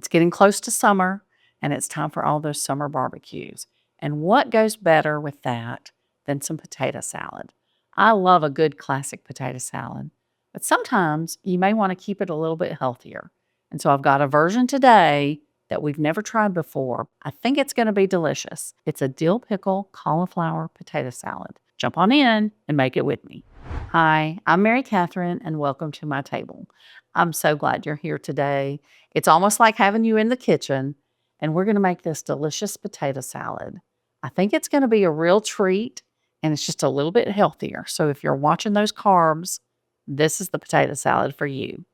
It's getting close to summer, and it's time for all those summer barbecues. And what goes better with that than some potato salad? I love a good classic potato salad, but sometimes you may want to keep it a little bit healthier. And so I've got a version today that we've never tried before. I think it's going to be delicious. It's a dill pickle cauliflower potato salad. Jump on in and make it with me. Hi, I'm Mary Katherine, and welcome to my table. I'm so glad you're here today. It's almost like having you in the kitchen, and we're going to make this delicious potato salad. I think it's going to be a real treat, and it's just a little bit healthier. So if you're watching those carbs, this is the potato salad for you.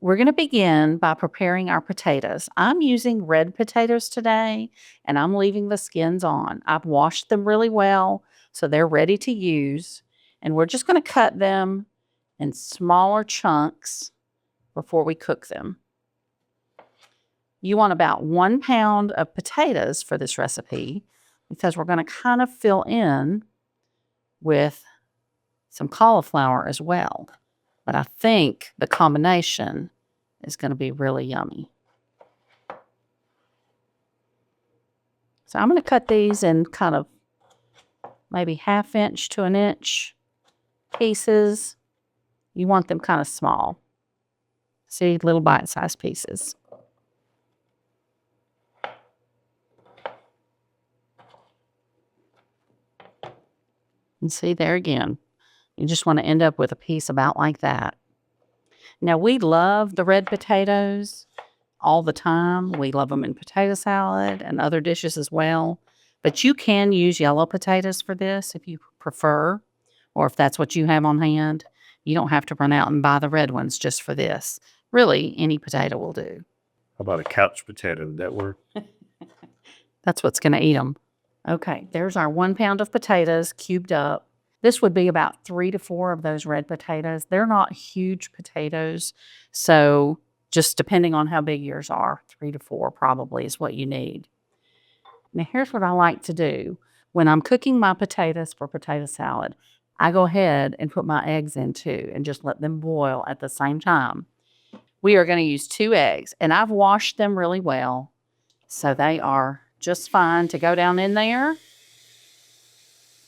We're going to begin by preparing our potatoes. I'm using red potatoes today, and I'm leaving the skins on. I've washed them really well, so they're ready to use. And we're just going to cut them in smaller chunks before we cook them. You want about 1 pound of potatoes for this recipe because we're going to kind of fill in with some cauliflower as well. But I think the combination is going to be really yummy. So I'm going to cut these in kind of maybe 1/2 inch to 1 inch pieces. You want them kind of small. See, little bite-sized pieces. And see, there again, you just want to end up with a piece about like that. Now, we love the red potatoes all the time. We love them in potato salad and other dishes as well. But you can use yellow potatoes for this if you prefer, or if that's what you have on hand. You don't have to run out and buy the red ones just for this. Really, any potato will do. How about a couch potato? Would that work? That's what's going to eat them. Okay, there's our 1 pound of potatoes cubed up. This would be about 3 to 4 of those red potatoes. They're not huge potatoes, so just depending on how big yours are, 3 to 4 probably is what you need. Now, here's what I like to do. When I'm cooking my potatoes for potato salad, I go ahead and put my eggs in too and just let them boil at the same time. We are going to use 2 eggs, and I've washed them really well, so they are just fine to go down in there.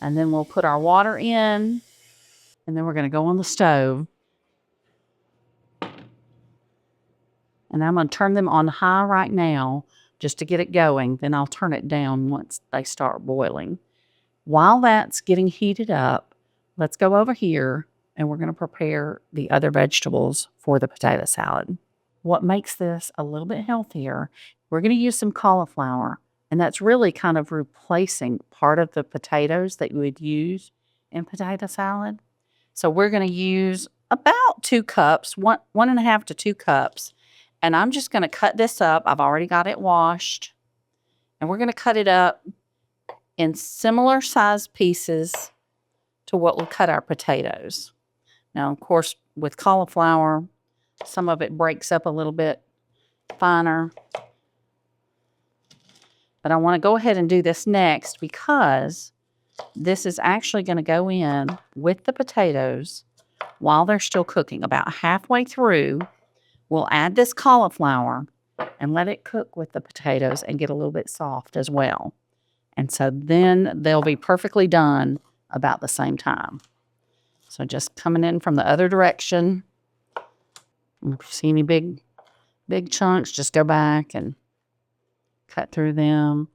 And then we'll put our water in, and then we're going to go on the stove. And I'm going to turn them on high right now just to get it going. Then I'll turn it down once they start boiling. While that's getting heated up, let's go over here, and we're going to prepare the other vegetables for the potato salad. What makes this a little bit healthier, we're going to use some cauliflower. And that's really kind of replacing part of the potatoes that you would use in potato salad. So we're going to use about 2 cups, 1.5 to 2 cups. And I'm just going to cut this up. I've already got it washed. And we're going to cut it up in similar sized pieces to what we'll cut our potatoes. Now, of course, with cauliflower, some of it breaks up a little bit finer. But I want to go ahead and do this next because this is actually going to go in with the potatoes while they're still cooking. About halfway through, we'll add this cauliflower and let it cook with the potatoes and get a little bit soft as well. And so then they'll be perfectly done about the same time. So just coming in from the other direction. If you see any big chunks, just go back and cut through them.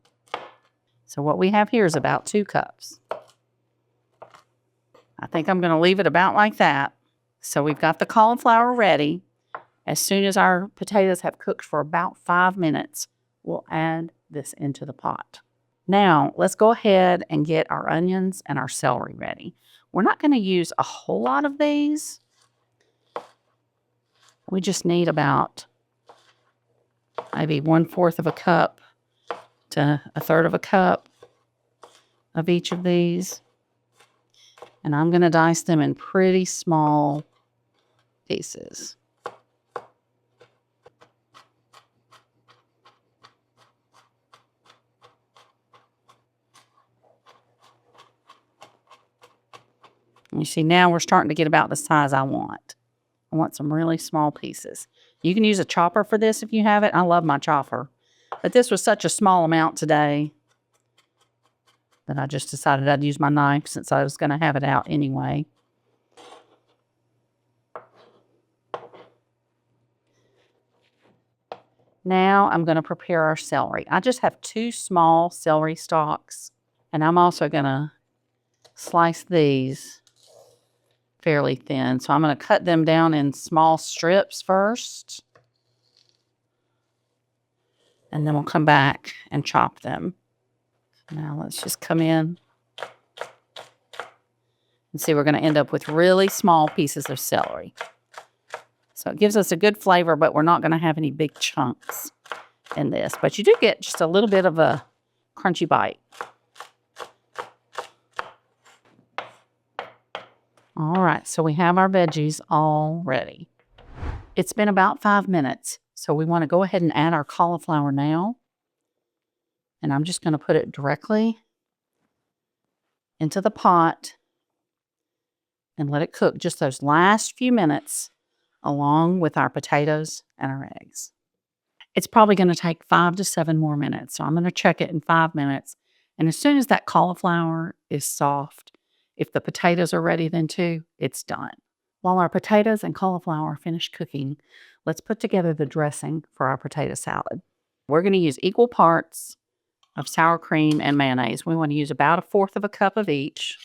So what we have here is about 2 cups. I think I'm going to leave it about like that. So we've got the cauliflower ready. As soon as our potatoes have cooked for about 5 minutes, we'll add this into the pot. Now, let's go ahead and get our onions and our celery ready. We're not going to use a whole lot of these. We just need about maybe 1/4 of a cup to 1/3 of a cup of each of these. And I'm going to dice them in pretty small pieces. You see, now we're starting to get about the size I want. I want some really small pieces. You can use a chopper for this if you have it. I love my chopper. But this was such a small amount today that I just decided I'd use my knife since I was going to have it out anyway. Now I'm going to prepare our celery. I just have 2 small celery stalks, and I'm also going to slice these fairly thin. So I'm going to cut them down in small strips first, and then we'll come back and chop them. Now let's just come in and see, we're going to end up with really small pieces of celery. So it gives us a good flavor, but we're not going to have any big chunks in this. But you do get just a little bit of a crunchy bite. All right, so we have our veggies all ready. It's been about 5 minutes, so we want to go ahead and add our cauliflower now. And I'm just going to put it directly into the pot and let it cook just those last few minutes along with our potatoes and our eggs. It's probably going to take 5 to 7 more minutes, so I'm going to check it in 5 minutes. And as soon as that cauliflower is soft, if the potatoes are ready then too, it's done. While our potatoes and cauliflower finish cooking, let's put together the dressing for our potato salad. We're going to use equal parts of sour cream and mayonnaise. We want to use about 1/4 cup of each.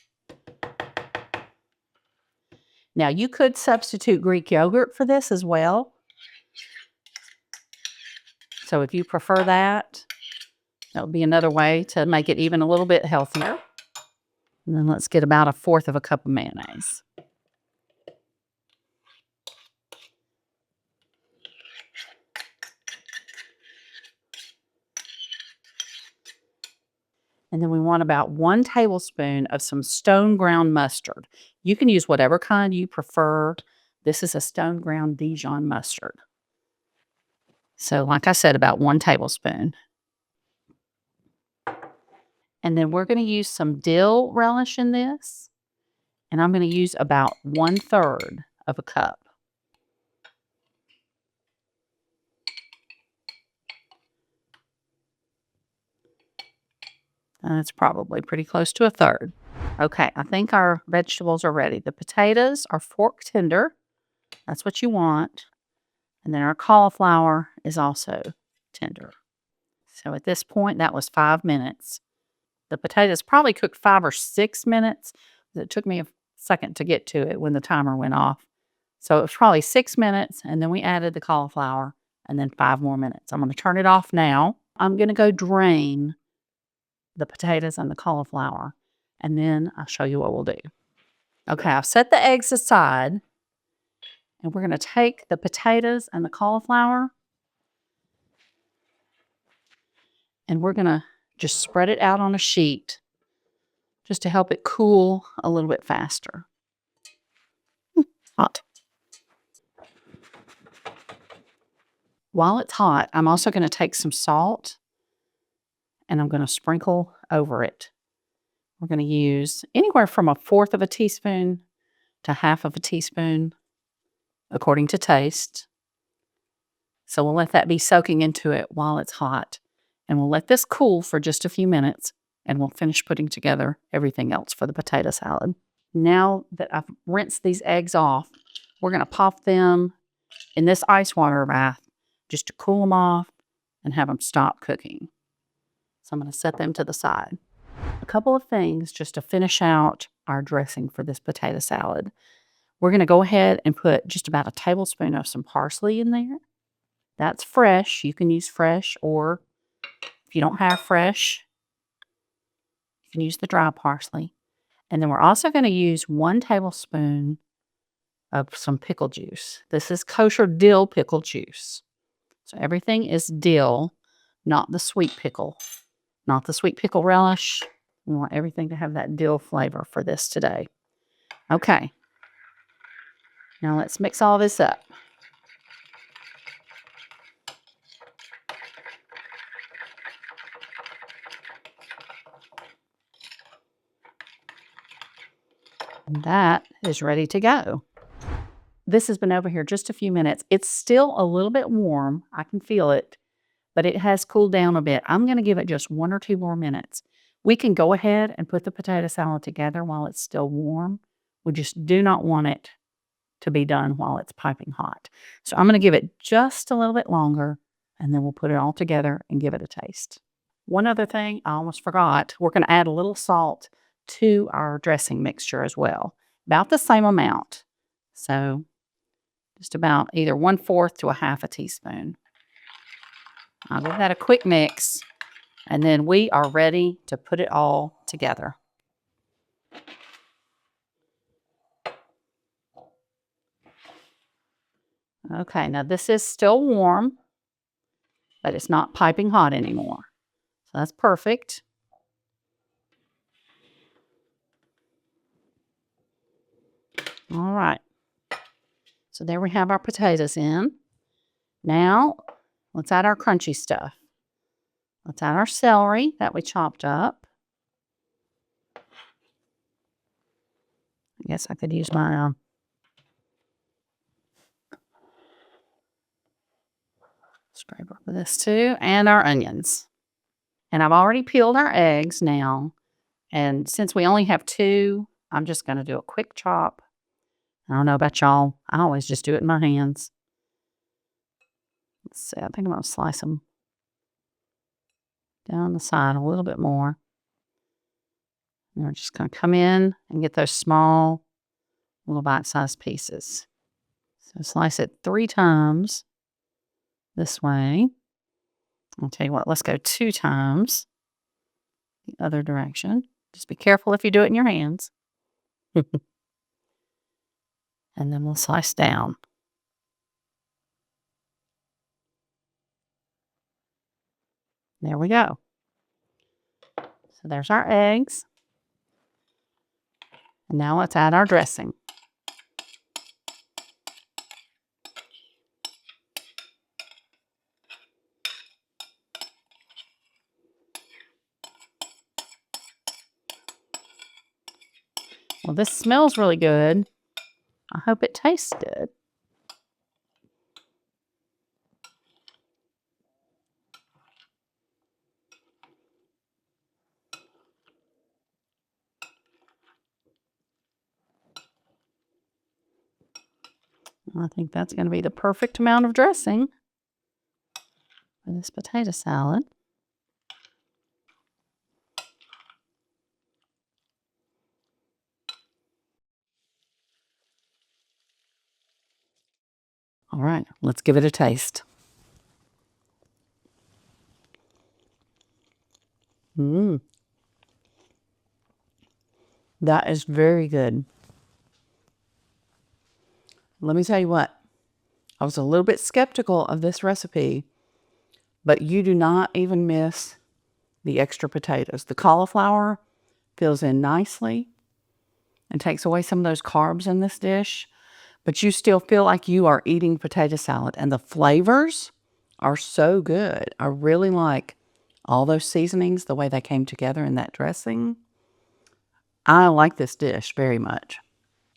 Now, you could substitute Greek yogurt for this as well. So if you prefer that, that would be another way to make it even a little bit healthier. And then let's get about 1/4 cup of mayonnaise. And then we want about 1 tablespoon of some stone ground mustard. You can use whatever kind you prefer. This is a stone ground Dijon mustard. So like I said, about 1 tablespoon. And then we're going to use some dill relish in this. And I'm going to use about 1/3 of a cup. That's probably pretty close to 1/3. Okay, I think our vegetables are ready. The potatoes are fork tender. That's what you want. And then our cauliflower is also tender. So at this point, that was 5 minutes. The potatoes probably cooked 5 or 6 minutes. It took me a second to get to it when the timer went off. So it was probably 6 minutes, and then we added the cauliflower, and then 5 more minutes. I'm going to turn it off now. I'm going to go drain the potatoes and the cauliflower, and then I'll show you what we'll do. Okay, I've set the eggs aside, and we're going to take the potatoes and the cauliflower, and we're going to just spread it out on a sheet just to help it cool a little bit faster. Hot. While it's hot, I'm also going to take some salt and I'm going to sprinkle over it. We're going to use anywhere from 1/4 teaspoon to 1/2 teaspoon, according to taste. So we'll let that be soaking into it while it's hot. And we'll let this cool for just a few minutes, and we'll finish putting together everything else for the potato salad. Now that I've rinsed these eggs off, we're going to pop them in this ice water bath just to cool them off and have them stop cooking. So I'm going to set them to the side. A couple of things just to finish out our dressing for this potato salad. We're going to go ahead and put just about 1 tablespoon of some parsley in there. That's fresh. You can use fresh, or if you don't have fresh, you can use the dry parsley. And then we're also going to use 1 tablespoon of some pickle juice. This is kosher dill pickle juice. So everything is dill, not the sweet pickle, not the sweet pickle relish. We want everything to have that dill flavor for this today. Okay. Now let's mix all this up. And that is ready to go. this has been over here just a few minutes. It's still a little bit warm. I can feel it, but it has cooled down a bit. I'm going to give it just 1 or 2 more minutes. We can go ahead and put the potato salad together while it's still warm. We just do not want it to be done while it's piping hot. So I'm going to give it just a little bit longer, and then we'll put it all together and give it a taste. One other thing I almost forgot, we're going to add a little salt to our dressing mixture as well, about the same amount. So just about either 1/4 to 1/2 teaspoon. I'll give that a quick mix, and then we are ready to put it all together. Okay, now this is still warm, but it's not piping hot anymore. So that's perfect. All right. So there we have our potatoes in. Now, let's add our crunchy stuff. Let's add our celery that we chopped up. I guess I could use my scraper for this too. And our onions. And I've already peeled our eggs now. And since we only have 2, I'm just going to do a quick chop. I don't know about y'all. I always just do it in my hands. Let's see. I think I'm going to slice them down the side a little bit more. And we're just going to come in and get those small little bite-sized pieces. So slice it 3 times this way. I'll tell you what, let's go 2 times the other direction. Just be careful if you do it in your hands. And then we'll slice down. There we go. So there's our eggs. And now let's add our dressing. Well, this smells really good. I hope it tastes good. I think that's going to be the perfect amount of dressing for this potato salad. All right, let's give it a taste. That is very good. Let me tell you what, I was a little bit skeptical of this recipe, but you do not even miss the extra potatoes. The cauliflower fills in nicely and takes away some of those carbs in this dish, but you still feel like you are eating potato salad, and the flavors are so good. I really like all those seasonings, the way they came together in that dressing. I like this dish very much.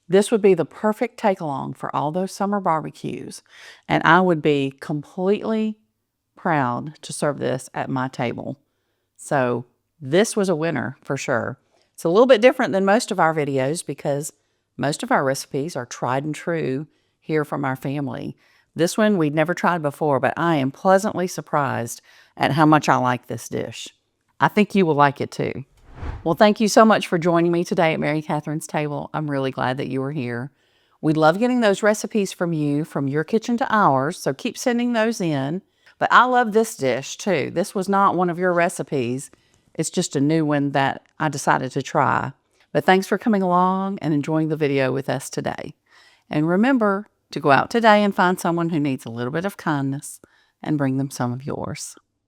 This would be the perfect take-along for all those summer barbecues, and I would be completely proud to serve this at my table. So this was a winner for sure. It's a little bit different than most of our videos because most of our recipes are tried and true here from our family. This one we'd never tried before, but I am pleasantly surprised at how much I like this dish. I think you will like it too. Well, thank you so much for joining me today at Mary Katherine's table. I'm really glad that you were here. We love getting those recipes from you, from your kitchen to ours, so keep sending those in. But I love this dish too. This was not one of your recipes. It's just a new one that I decided to try. But thanks for coming along and enjoying the video with us today. And remember to go out today and find someone who needs a little bit of kindness and bring them some of yours.